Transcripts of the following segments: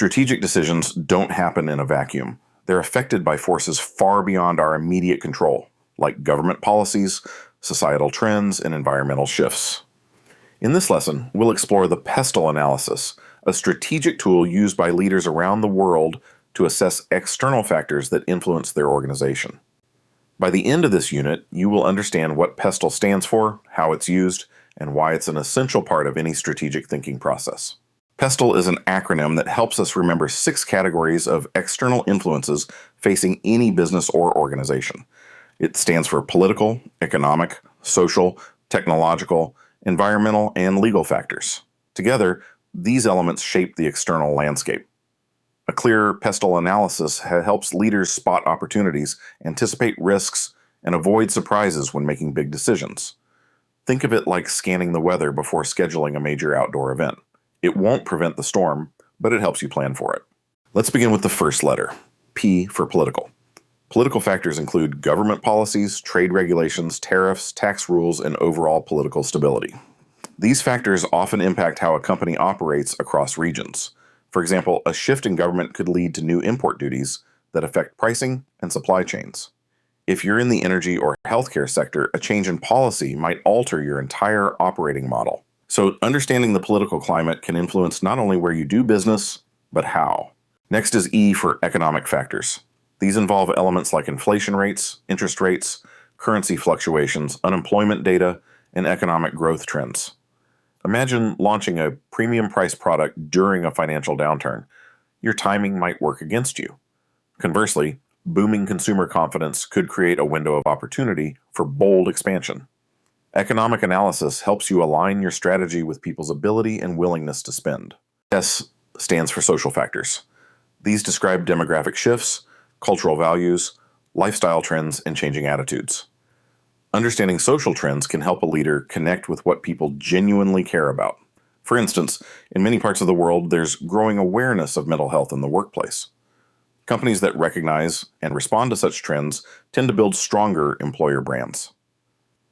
Strategic decisions don't happen in a vacuum. They're affected by forces far beyond our immediate control, like government policies, societal trends, and environmental shifts. In this lesson, we'll explore the PEfssgsgs analysis, a strategic tool used by leaders around the world to assess external factors that influence their organization. By the end of this unit, you will understand what PEfssgsgs stands for, how it's used, and why it's an essential part of any strategic thinking process. PEfssgsgs is an acronym that helps us remember 6 categories of external influences facing any business or organization. It stands for political, economic, social, technological, environmental, and legal factors. Together, these elements shape the external landscape. A clear PEfssgsgs analysis helps leaders spot opportunities, anticipate risks, and avoid surprises when making big decisions. Think of it like scanning the weather before scheduling a major outdoor event. It won't prevent the storm, but it helps you plan for it. Let's begin with the first letter, P for political. Political factors include government policies, trade regulations, tariffs, tax rules, and overall political stability. These factors often impact how a company operates across regions. For example, a shift in government could lead to new import duties that affect pricing and supply chains. If you're in the energy or healthcare sector, a change in policy might alter your entire operating model. So understanding the political climate can influence not only where you do business, but how. Next is E for economic factors. These involve elements like inflation rates, interest rates, currency fluctuations, unemployment data, and economic growth trends. Imagine launching a premium price product during a financial downturn. Your timing might work against you. Conversely, booming consumer confidence could create a window of opportunity for bold expansion. Economic analysis helps you align your strategy with people's ability and willingness to spend. S stands for social factors. These describe demographic shifts, cultural values, lifestyle trends, and changing attitudes. Understanding social trends can help a leader connect with what people genuinely care about. For instance, in many parts of the world, there's growing awareness of mental health in the workplace. Companies that recognize and respond to such trends tend to build stronger employer brands.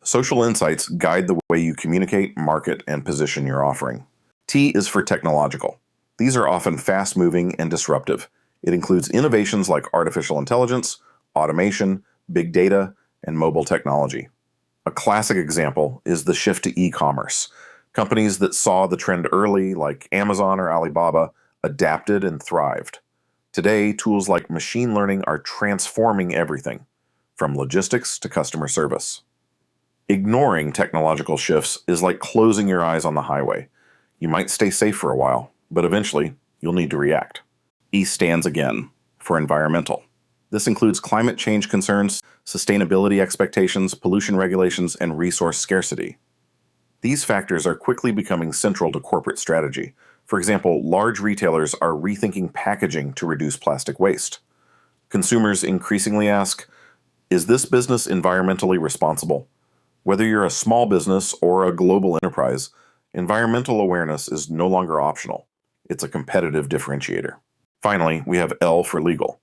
Social insights guide the way you communicate, market, and position your offering. T is for technological. These are often fast-moving and disruptive. It includes innovations like artificial intelligence, automation, big data, and mobile technology. A classic example is the shift to e-commerce. Companies that saw the trend early, like Amazon or Alibaba, adapted and thrived. Today, tools like machine learning are transforming everything, from logistics to customer service. Ignoring technological shifts is like closing your eyes on the highway. You might stay safe for a while, but eventually you'll need to react. E stands again for environmental. This includes climate change concerns, sustainability expectations, pollution regulations, and resource scarcity. These factors are quickly becoming central to corporate strategy. For example, large retailers are rethinking packaging to reduce plastic waste. Consumers increasingly ask, is this business environmentally responsible? Whether you're a small business or a global enterprise, environmental awareness is no longer optional. It's a competitive differentiator. Finally, we have L for legal.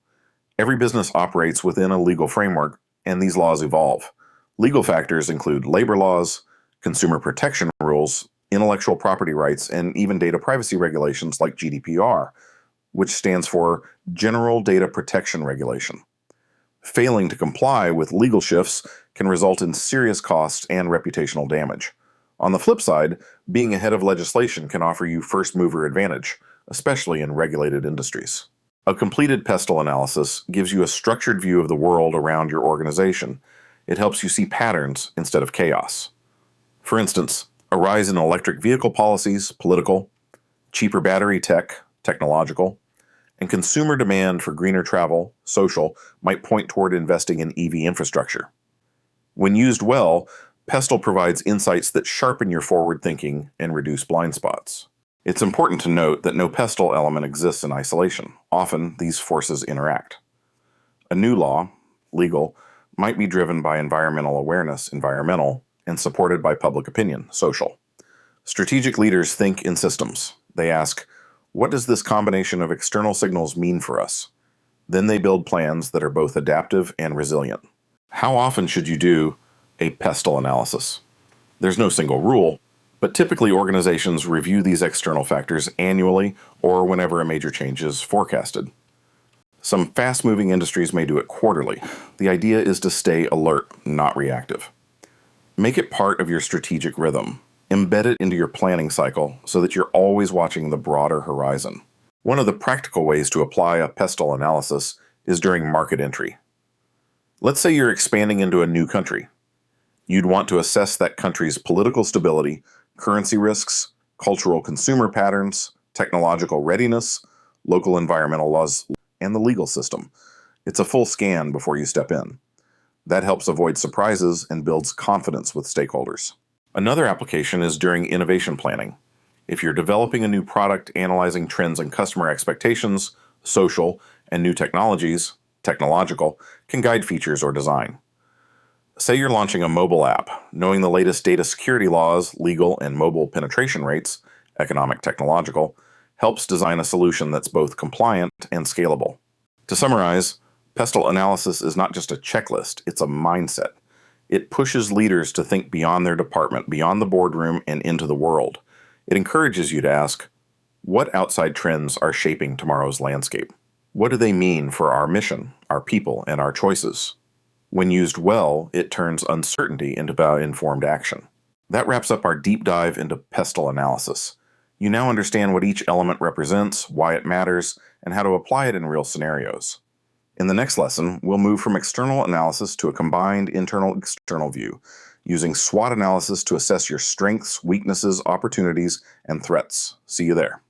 Every business operates within a legal framework, and these laws evolve. Legal factors include labor laws, consumer protection rules, intellectual property rights, and even data privacy regulations like GDPR, which stands for General Data Protection Regulation. Failing to comply with legal shifts can result in serious costs and reputational damage. On the flip side, being ahead of legislation can offer you first-mover advantage, especially in regulated industries. A completed PEfssgsgs analysis gives you a structured view of the world around your organization. It helps you see patterns instead of chaos. For instance, a rise in electric vehicle policies, political, cheaper battery tech, technological, and consumer demand for greener travel, social, might point toward investing in EV infrastructure. When used well, PEfssgsgs provides insights that sharpen your forward thinking and reduce blind spots. It's important to note that no PEfssgsgs element exists in isolation. Often, these forces interact. A new law, legal, might be driven by environmental awareness, environmental, and supported by public opinion, social. Strategic leaders think in systems. They ask, what does this combination of external signals mean for us? Then they build plans that are both adaptive and resilient. How often should you do a PEfssgsgs analysis? There's no single rule, But typically organizations review these external factors annually or whenever a major change is forecasted. Some fast-moving industries may do it quarterly. The idea is to stay alert, not reactive. Make it part of your strategic rhythm. Embed it into your planning cycle so that you're always watching the broader horizon. One of the practical ways to apply a PEfssgsgs analysis is during market entry. Let's say you're expanding into a new country. You'd want to assess that country's political stability, currency risks, cultural consumer patterns, technological readiness, local environmental laws, and the legal system. It's a full scan before you step in. That helps avoid surprises and builds confidence with stakeholders. Another application is during innovation planning. If you're developing a new product, analyzing trends and customer expectations, social, and new technologies, technological, can guide features or design. Say you're launching a mobile app. Knowing the latest data security laws, legal and mobile penetration rates, economic, technological, helps design a solution that's both compliant and scalable. To summarize, PEfssgsgs analysis is not just a checklist, it's a mindset. It pushes leaders to think beyond their department, beyond the boardroom, and into the world. It encourages you to ask, what outside trends are shaping tomorrow's landscape? What do they mean for our mission, our people, and our choices? When used well, it turns uncertainty into informed action. That wraps up our deep dive into PEfssgsgs analysis. You now understand what each element represents, why it matters, and how to apply it in real scenarios. In the next lesson, we'll move from external analysis to a combined internal-external view, using SWOT analysis to assess your strengths, weaknesses, opportunities, and threats. See you there.